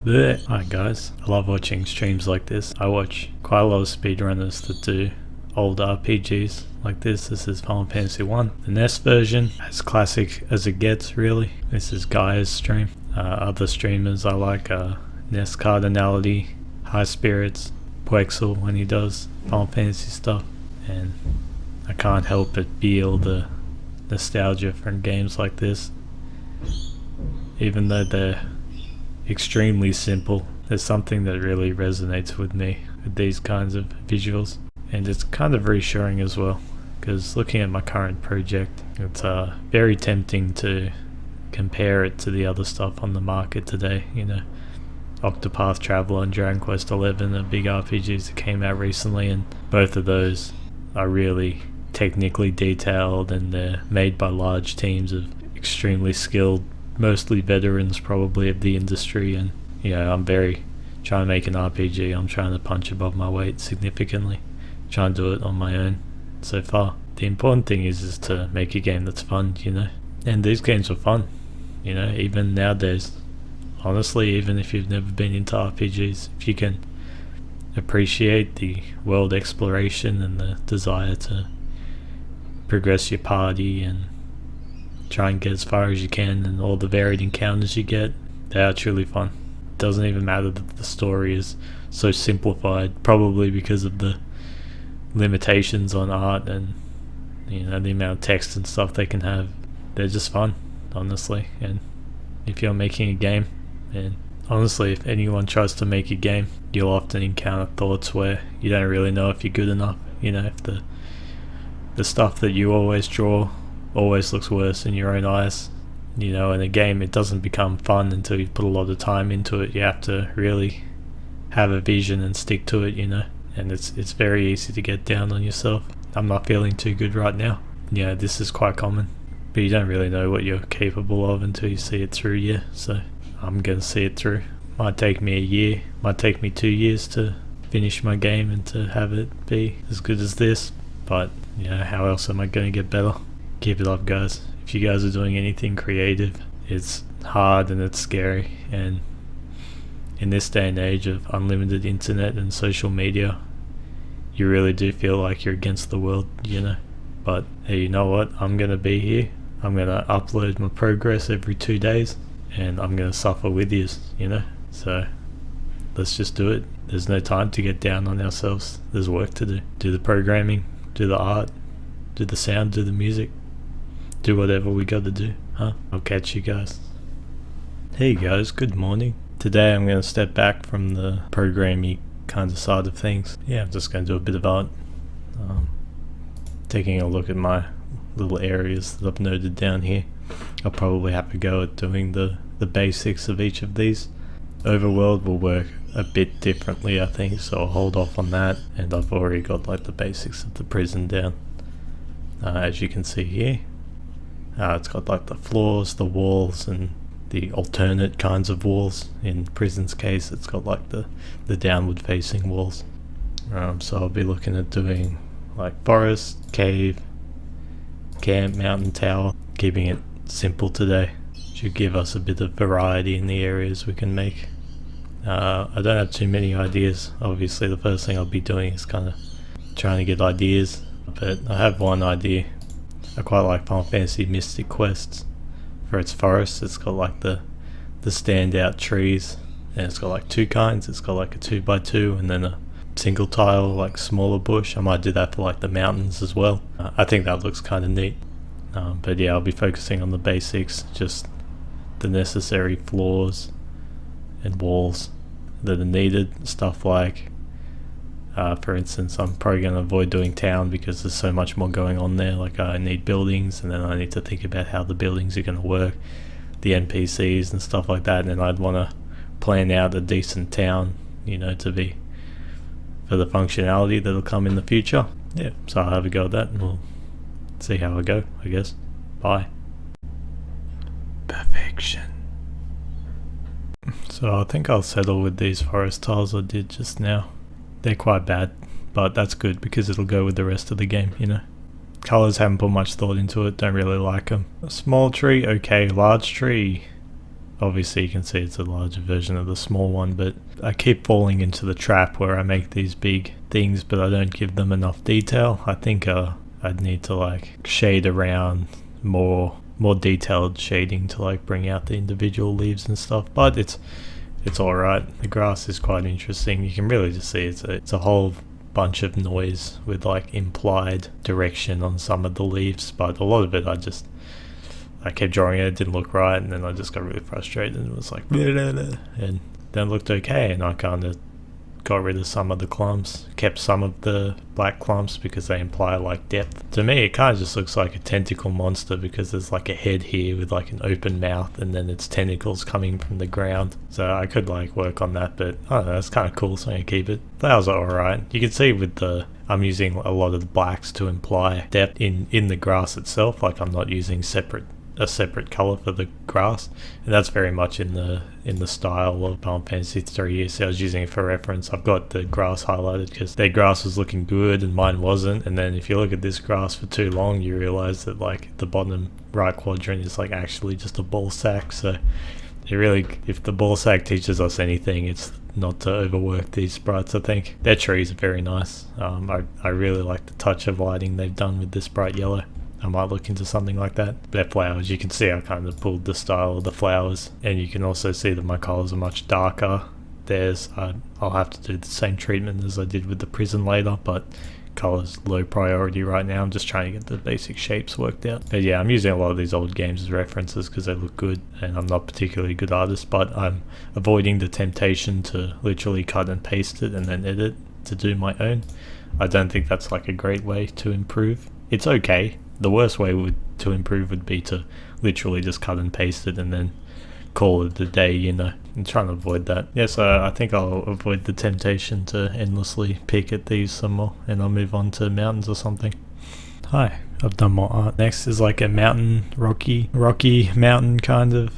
Blech. Hi guys, I love watching streams like this. I watch quite a lot of speedrunners that do old RPGs like this. This is Final Fantasy 1, the NES version, as classic as it gets really. This is Gaia's stream. Other streamers I like NES Cardinality, High Spirits, Quexel when he does Final Fantasy stuff, and I can't help but feel the nostalgia from games like this. Even though they're extremely simple, there's something that really resonates with me with these kinds of visuals, and it's kind of reassuring as well, because looking at my current project, it's very tempting to compare it to the other stuff on the market today. You know, Octopath Traveler and Dragon Quest XI are big RPGs that came out recently, and both of those are really technically detailed, and they're made by large teams of extremely skilled, mostly veterans probably of the industry. And I'm very trying to make an RPG. I'm trying to punch above my weight significantly, trying to do it on my own so far. The important thing is to make a game that's fun, and these games are fun, even nowadays. Honestly, even if you've never been into RPGs, if you can appreciate the world exploration and the desire to progress your party and try and get as far as you can, and all the varied encounters you get, they are truly fun. It doesn't even matter that the story is so simplified, probably because of the limitations on art and the amount of text and stuff they can have. They're just fun, honestly. And if you're making a game, and honestly, if anyone tries to make a game, you'll often encounter thoughts where you don't really know if you're good enough. If the stuff that you always draw always looks worse in your own eyes. In a game, it doesn't become fun until you put a lot of time into it. You have to really have a vision and stick to it, and it's very easy to get down on yourself. I'm not feeling too good right now. This is quite common, but you don't really know what you're capable of until you see it through. So I'm gonna see it through. Might take me a year, might take me 2 years to finish my game and to have it be as good as this, but how else am I gonna get better? Keep it up, guys. If you guys are doing anything creative, it's hard and it's scary, and in this day and age of unlimited internet and social media, you really do feel like you're against the world, but hey, you know what? I'm gonna be here. I'm gonna upload my progress every 2 days, and I'm gonna suffer with you, so let's just do it. There's no time to get down on ourselves. There's work to do. Do the programming, do the art, do the sound, do the music, do whatever we gotta do, I'll catch you guys. Hey guys, good morning. Today I'm going to step back from the programming kind of side of things. I'm just going to do a bit of art. Taking a look at my little areas that I've noted down here. I'll probably have to go at doing the basics of each of these. Overworld will work a bit differently, I think, so I'll hold off on that. And I've already got like the basics of the prison down. As you can see here, it's got like the floors, the walls, and the alternate kinds of walls. In prison's case, it's got like the downward facing walls. So I'll be looking at doing like forest, cave, camp, mountain, tower, keeping it simple today. Should give us a bit of variety in the areas we can make. I don't have too many ideas. Obviously the first thing I'll be doing is kind of trying to get ideas, but I have one idea. I quite like Final Fantasy Mystic Quests for its forests. It's got like the standout trees, and it's got like two kinds. It's got like a 2x2 and then a single tile, like smaller bush. I might do that for like the mountains as well. I think that looks kind of neat. But I'll be focusing on the basics, just the necessary floors and walls that are needed. Stuff like, for instance, I'm probably going to avoid doing town because there's so much more going on there. Like I need buildings, and then I need to think about how the buildings are going to work, the NPCs and stuff like that, and then I'd want to plan out a decent town, to be for the functionality that'll come in the future. So I'll have a go at that and we'll see how I go, I guess. Bye. Perfection. So I think I'll settle with these forest tiles I did just now. They're quite bad, but that's good because it'll go with the rest of the game, Colors, haven't put much thought into it, don't really like them. A small tree, okay. Large tree, Obviously you can see it's a larger version of the small one, but I keep falling into the trap where I make these big things but I don't give them enough detail. I think I'd need to like shade around more detailed shading to like bring out the individual leaves and stuff, but it's alright. The grass is quite interesting. You can really just see it's a whole bunch of noise with like implied direction on some of the leaves, but a lot of it I kept drawing it didn't look right, and then I just got really frustrated and it was like blah, blah, blah. And then it looked okay, and I kind of got rid of some of the clumps, kept some of the black clumps because they imply like depth. To me it kind of just looks like a tentacle monster because there's like a head here with like an open mouth and then its tentacles coming from the ground. So I could like work on that, but I don't know, it's kind of cool, so I'm gonna keep it. Flowers are alright. You can see with I'm using a lot of the blacks to imply depth in the grass itself, like I'm not using a separate color for the grass, and that's very much in the style of Final Fantasy 3. So I was using it for reference. I've got the grass highlighted because their grass was looking good and mine wasn't, and then if you look at this grass for too long you realize that like the bottom right quadrant is like actually just a ball sack. So it really, if the ball sack teaches us anything, it's not to overwork these sprites. I think their trees are very nice. I really like the touch of lighting they've done with this bright yellow. I might look into something like that. Their flowers, you can see I kind of pulled the style of the flowers, and you can also see that my colors are much darker. I'll have to do the same treatment as I did with the prison later, but colors low priority right now. I'm just trying to get the basic shapes worked out. But yeah, I'm using a lot of these old games as references because they look good, and I'm not a particularly good artist, but I'm avoiding the temptation to literally cut and paste it and then edit to do my own. I don't think that's like a great way to improve. It's okay. The worst way to improve would be to literally just cut and paste it and then call it a day, you know. I'm trying to avoid that. Yeah, so I think I'll avoid the temptation to endlessly pick at these some more, and I'll move on to mountains or something. Hi, I've done more art. Next is like a mountain, rocky mountain kind of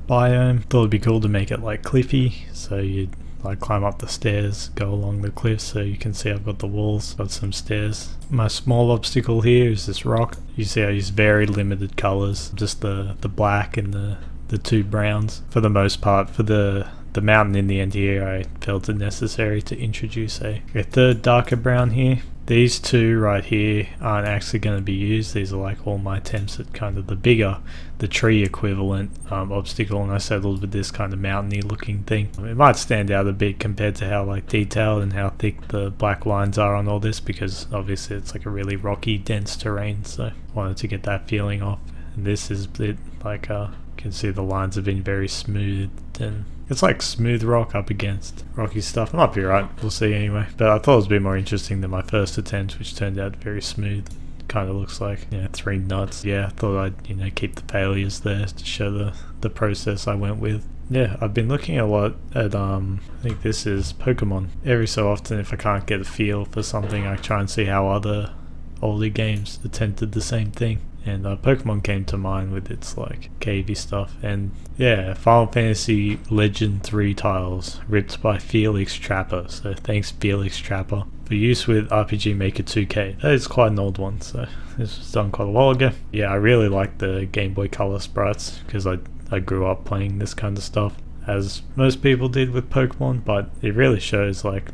biome. Thought it'd be cool to make it like cliffy, so you'd like climb up the stairs, go along the cliff, so you can see I've got the walls, got some stairs. My small obstacle here is this rock. You see I use very limited colors, just the black and the two browns for the most part. For the mountain in the end here, I felt it necessary to introduce a third darker brown here. These two right here aren't actually going to be used. These are like all my attempts at kind of the tree equivalent obstacle, and I settled with this kind of mountainy looking thing. It might stand out a bit compared to how like detailed and how thick the black lines are on all this, because obviously it's like a really rocky, dense terrain, so I wanted to get that feeling off. And this is it, like you can see the lines have been very smooth, and it's like smooth rock up against rocky stuff. It might be right, we'll see anyway. But I thought it was a bit more interesting than my first attempt, which turned out very smooth. Kind of looks like, yeah, 3 nuts. Yeah, I thought I'd, keep the failures there to show the process I went with. Yeah, I've been looking a lot at, I think this is Pokemon. Every so often, if I can't get a feel for something, I try and see how other older games attempted the same thing. And Pokemon came to mind with its like cavey stuff. And yeah, Final Fantasy Legend 3 tiles ripped by Felix Trapper. So thanks Felix Trapper for use with RPG Maker 2K. That is quite an old one, so this was done quite a while ago. Yeah, I really like the Game Boy Color sprites because I grew up playing this kind of stuff, as most people did with Pokemon. But it really shows like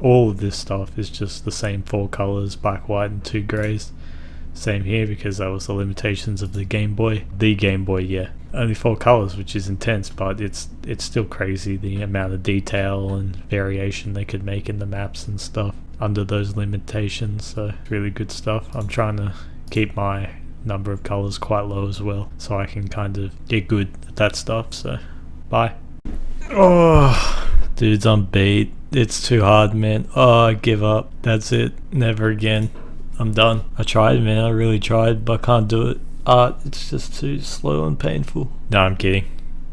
all of this stuff is just the same 4 colors, black, white and 2 grays. Same here, because that was the limitations of the Game Boy. Yeah, only 4 colors, which is intense, but it's still crazy the amount of detail and variation they could make in the maps and stuff under those limitations. So really good stuff. I'm trying to keep my number of colors quite low as well, so I can kind of get good at that stuff. So bye. Oh dudes, I'm beat. It's too hard, man. I give up. That's it. Never again. I'm done. I tried, man. I really tried, but I can't do it. It's just too slow and painful. No, I'm kidding.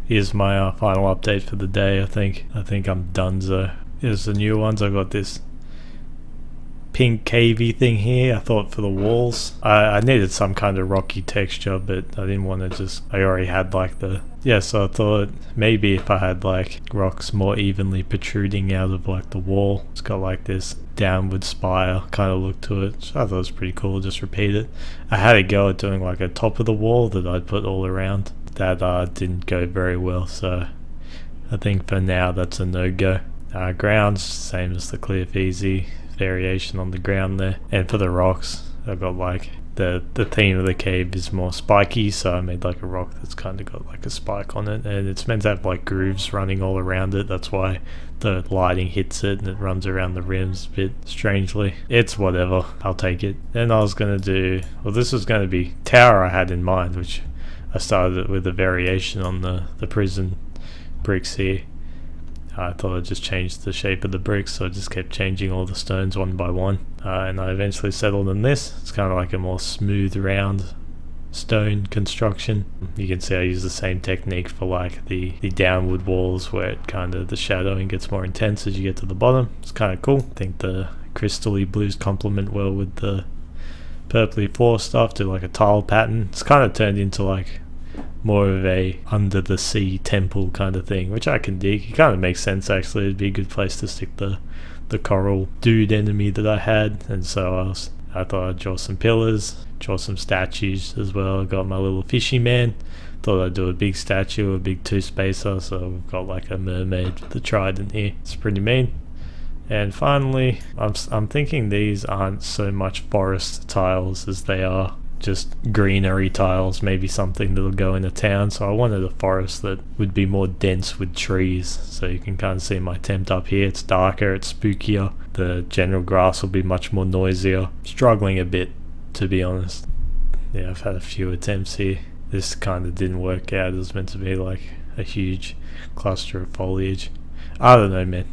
Here's my final update for the day. I think I'm donezo. Here's the new ones. I got this pink cavey thing here. I thought for the walls I needed some kind of rocky texture, but I didn't want to just, I already had like so I thought maybe if I had like rocks more evenly protruding out of like the wall, it's got like this downward spire kind of look to it. So I thought it was pretty cool. Just repeat it. I had a go at doing like a top of the wall that I'd put all around that didn't go very well, so I think for now that's a no-go. Grounds, same as the Cliff, easy variation on the ground there. And for the rocks, I've got like the theme of the cave is more spiky, so I made like a rock that's kind of got like a spike on it, and it's meant to have like grooves running all around it. That's why the lighting hits it and it runs around the rims a bit strangely. It's whatever, I'll take it. Then I was gonna do, well, this was gonna be tower I had in mind, which I started with a variation on the prison bricks here. I thought I'd just change the shape of the bricks, so I just kept changing all the stones one by one, and I eventually settled on this. It's kind of like a more smooth round stone construction. You can see I use the same technique for like the downward walls, where it kind of the shadowing gets more intense as you get to the bottom. It's kind of cool. I think the crystally blues complement well with the purpley floor stuff to like a tile pattern. It's kind of turned into like more of a under the sea temple kind of thing, which I can dig. It kind of makes sense actually. It'd be a good place to stick the coral dude enemy that I had, and so I thought I'd draw some pillars, draw some statues as well. I got my little fishy man. Thought I'd do a big statue, a big two spacer, so we've got like a mermaid with the trident here. It's pretty mean. And finally, I'm thinking these aren't so much forest tiles as they are just greenery tiles, maybe something that'll go in a town. So I wanted a forest that would be more dense with trees, so you can kind of see my attempt up here. It's darker, it's spookier, the general grass will be much more noisier. Struggling a bit, to be honest. Yeah, I've had a few attempts here. This kind of didn't work out. It was meant to be like a huge cluster of foliage. I don't know, man.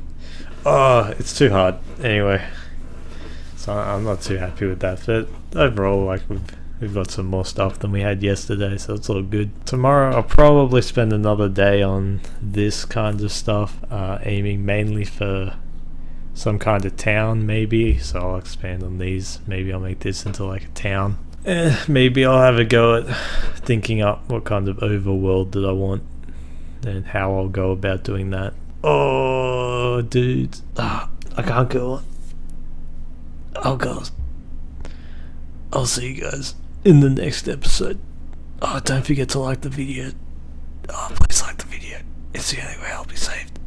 Oh, it's too hard. Anyway, so I'm not too happy with that, but overall, like, we've got some more stuff than we had yesterday, so it's all good. Tomorrow I'll probably spend another day on this kind of stuff, aiming mainly for some kind of town maybe, so I'll expand on these. Maybe I'll make this into like a town. Maybe I'll have a go at thinking up what kind of overworld that I want and how I'll go about doing that. Oh, dude. I can't go on. Oh, God. I'll see you guys in the next episode. Oh, don't forget to like the video. Oh, please like the video. It's the only way I'll be saved.